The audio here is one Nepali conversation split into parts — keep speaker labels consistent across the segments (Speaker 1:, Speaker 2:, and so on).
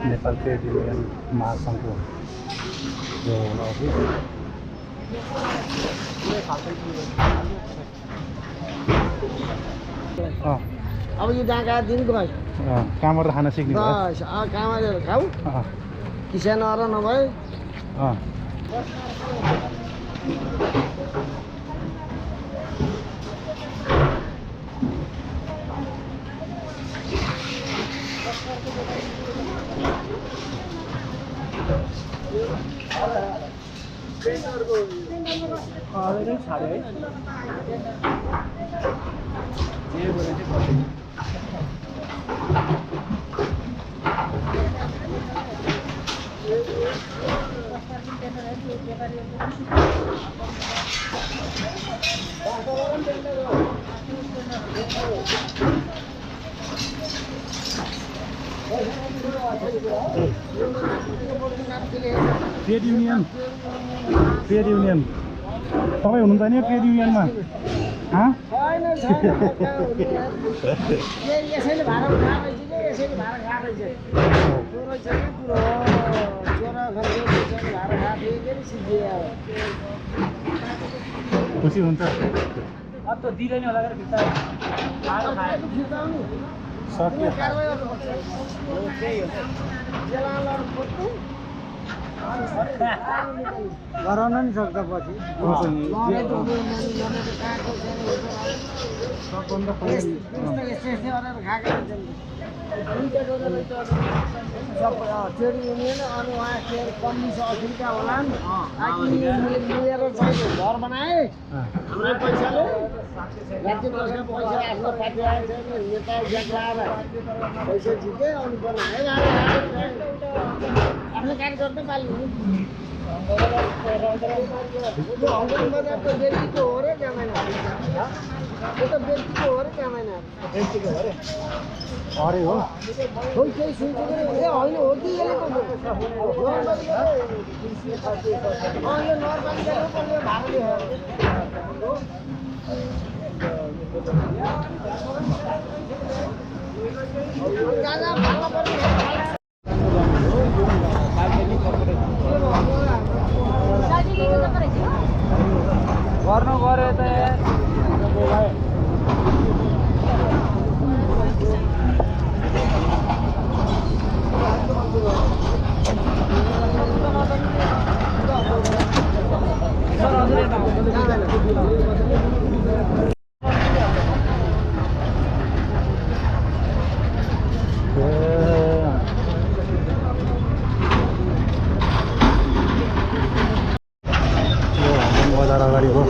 Speaker 1: नेपाल ट्रेड युनियन महासङ्घको जो अफिस
Speaker 2: अब यो जहाँ गएर दिनको भाइ
Speaker 1: कहाँबाट खान सिक्ने
Speaker 2: बस कहाँमा खाऊ किसान र नभए
Speaker 1: ट्रेड युनियन तपाईँ हुनुहुन्छ नि ट्रेड युनियनमा
Speaker 2: यसैले भाडा उठाएको कि यसैले भाडा खाएको चोरो चाहिँ कुरो चोरा घरको भाडा खाएको फेरि सिद्धियो
Speaker 1: खुसी हुन्छ
Speaker 2: अब त दिँदैन होला के भित्र भाडा खाएको फिर्ताउनु
Speaker 1: सक्यो
Speaker 2: कारबाही गर्नुपर्छ त्यही हो जेलालर खोज्नु गराउन नि सक्छ पछि ट्रेड युनियन अनि उहाँ कम्युनिस्ट अफ्रिका होला मिलेर चाहिँ घर बनाए हाम्रै पैसाले राज्य बसेर पैसा आफ्नो पार्टी आएर नेता ज्याक्लाएर पैसा झिके अनि बनाए आफ्नो कार्यकर्ता पाल्नु हङकङ बजार त व्यक्तिको हो र जाँदैन त्यो त व्यक्तिको हो र जाँदैन व्यक्तिको हो
Speaker 1: अरे हो
Speaker 2: खोइ केही सुन्छेको ए होइन हो कि यसले यो नगरपालिकाले पनि यो भाडा दियो गाजा भाडा पर्ने गर्नु गऱ्यो त
Speaker 1: बजार अगाडिको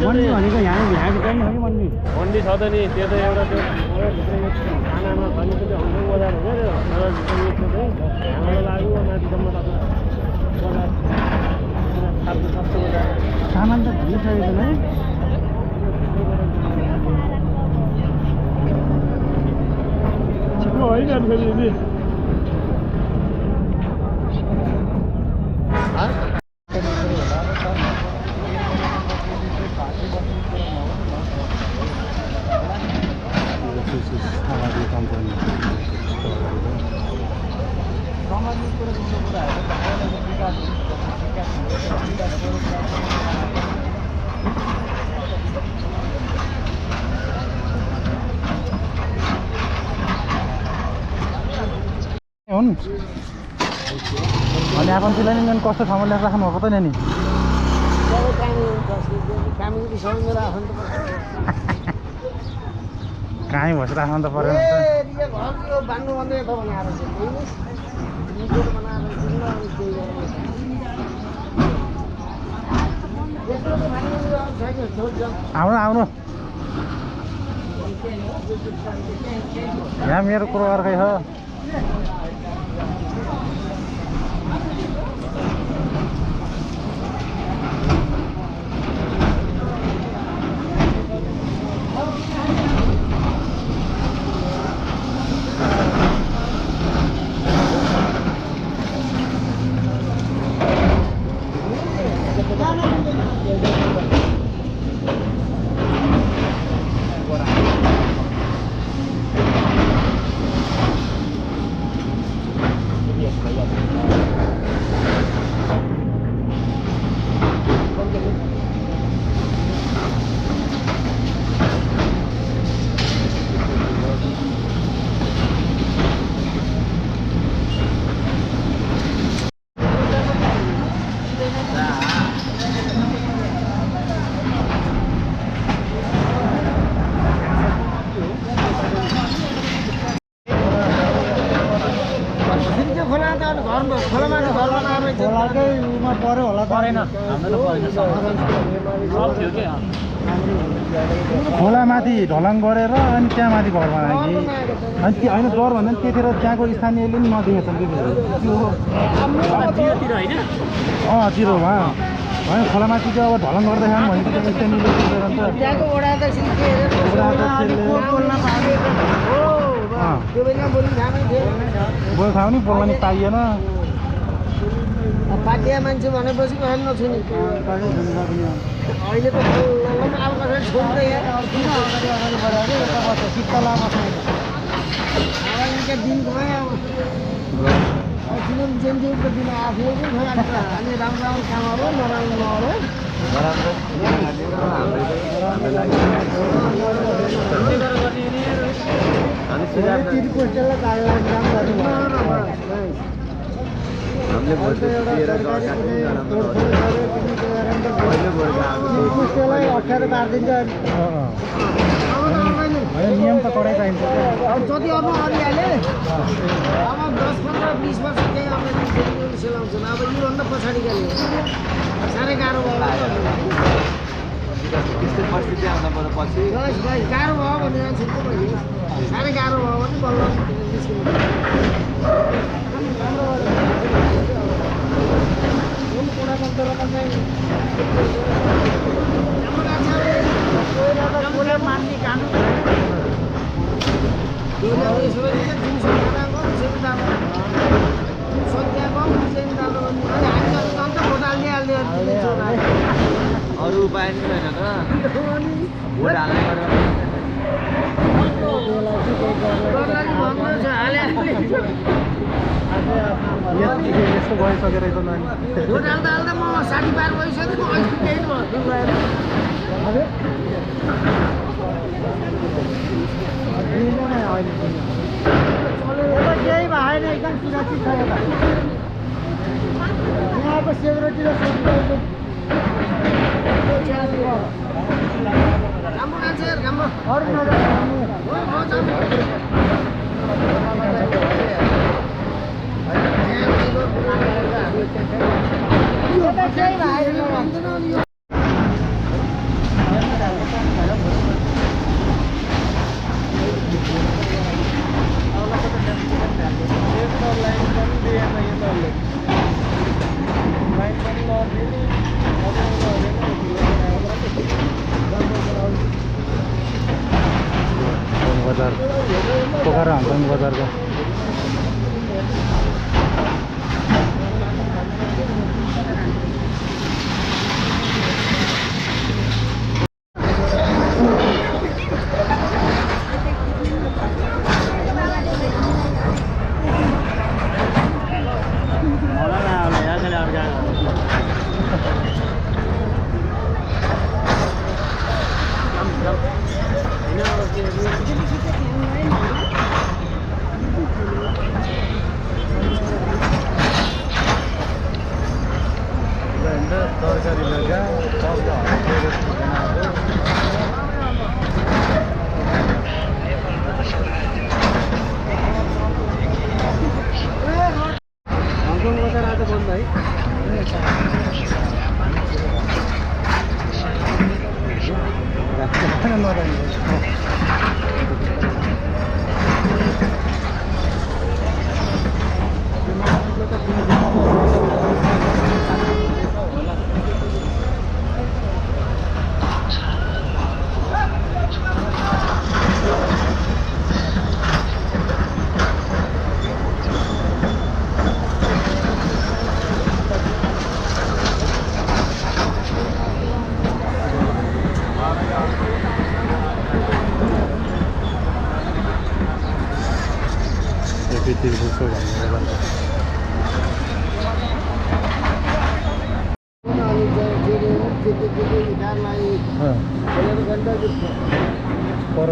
Speaker 1: मन्डी भनेको यहाँको पनि हो कि मन्डी
Speaker 3: मन्डी छ त नि त्यो त एउटा त्यो खानामा खानु पनि हङकङ बजार हो क्या त्यो यहाँबाट लाग्यो माथिसम्म बजार खालको सस्तो बजार
Speaker 1: सामान त भनिसकेको छैन है
Speaker 3: छिटो होइन फेरि नि
Speaker 1: हुन् अनि आफन्तलाई नि कस्तो ठाउँमा ल्याएर राख्नु भएको त नि कहीँ बसेर राख्नु त पर्यो आउनु आउनु यहाँ मेरो कुरो अर्कै हो पर्यो होला परेन खोला माथि ढलाङ गरेर अनि त्यहाँ माथि घर बनायो कि अनि त्यो होइन डर भन्दा पनि त्यतिखेर त्यहाँको स्थानीयले पनि नदेखेछन् कि जिरोमा होइन खोला माथि चाहिँ अब ढलाङ गर्दाखेरि भनेको त्यो स्थानीयले बोल थाहा नि बोल्न नि पाइएन
Speaker 2: पाटिया मान्छे भनेपछि कसैले नछुने अहिले त अब कसैले छोड्दै
Speaker 1: शीतल लामा
Speaker 2: दिन गयो अब जेन्जीको दिन आफै अनि राम्रो राम्रो कामहरू नराम्रो नहरू तिरपोस्टलाई कागलाई काम गर्नु अप्ठ्यारो पारिदिन्छ नियम त कडै चाहिन्छ जति अब अरिहाले अब 10-15-20 वर्ष केही अब सेलाउँछन् अब योभन्दा पछाडि गयो साह्रै गाह्रो भयो गाह्रो भयो भने साह्रै गाह्रो भयो भने बल्ल
Speaker 4: अरू उपाय नि छैन त भोट
Speaker 1: यस्तो भइसकेर त नानी
Speaker 2: भोट हाल्दा हाल्दा म 60 पार भइसक्यो म अहिले केही केही भएन एकदम सुरक्षित छ यता यहाँको सेक्युरिटी र राम्रो मान्छे राम्रो अरू
Speaker 1: बजार पोखरा हाम्रोङ बजारको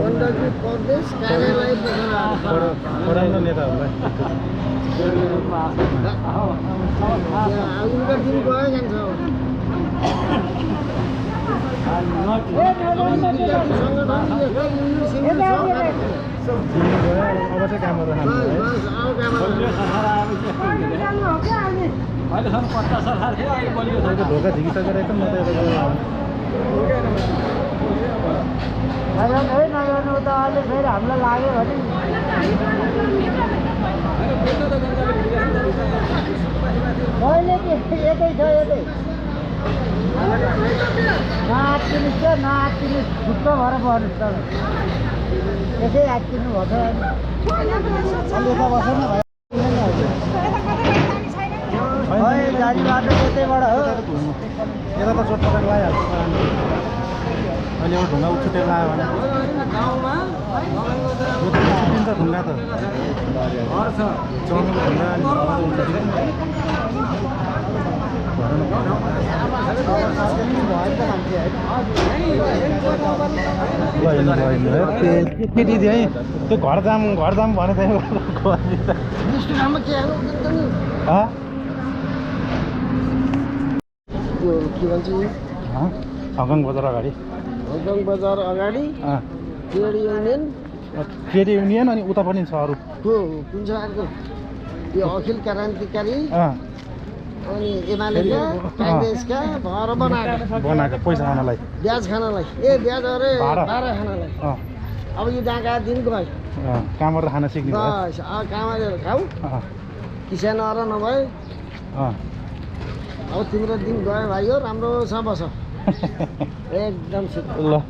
Speaker 2: गण्डकी प्रदेश कार्यालय
Speaker 1: पराम्रो नेताहरूलाई
Speaker 2: उनका दिन गयो जान्छ
Speaker 1: अब चाहिँ कामहरू ढोका झिकिसकेर एकदम म त
Speaker 2: नगर्नु त अहिले फेरि हामीलाई लाग्यो भने यतै छ यतै नआत्तिनुहोस् क्या नआत्तिनुहोस् ढुक्क भएर बढ्नुहोस् त यसै आत्तिनु भएको छ अलि यता बस्नु न भाइ गाडी बाटो यतैबाट हो
Speaker 1: यता त चोटपटक लगाइहाल्छ अहिले एउटा ढुङ्गा उछुटेर लगायो भने छुट्टिन्छ ढुङ्गा त चौरको ढुङ्गा केटी थियो है त्यो घर जाम भने चाहिँ
Speaker 2: के भन्छ
Speaker 1: हङकङ बजार अगाडि
Speaker 2: हङकङ बजार अगाडि
Speaker 1: ट्रेड युनियन अनि उता पनि छ अरू
Speaker 2: कुन छ अर्को यो अखिल क्रान्तिकारी अनि एमालेका काङ्ग्रेसका भएर
Speaker 1: बनाएको पैसा खानलाई
Speaker 2: ब्याज खानलाई ब्याज अरे भाडा खानलाई अब यो जहाँ दिन गयो
Speaker 1: कामहरू खान सिक्ने
Speaker 2: बस कामहरू खाऊ किसान र नभए अब तिम्रो दिन गयो भाइ हो राम्रो छ बस एकदम
Speaker 1: ल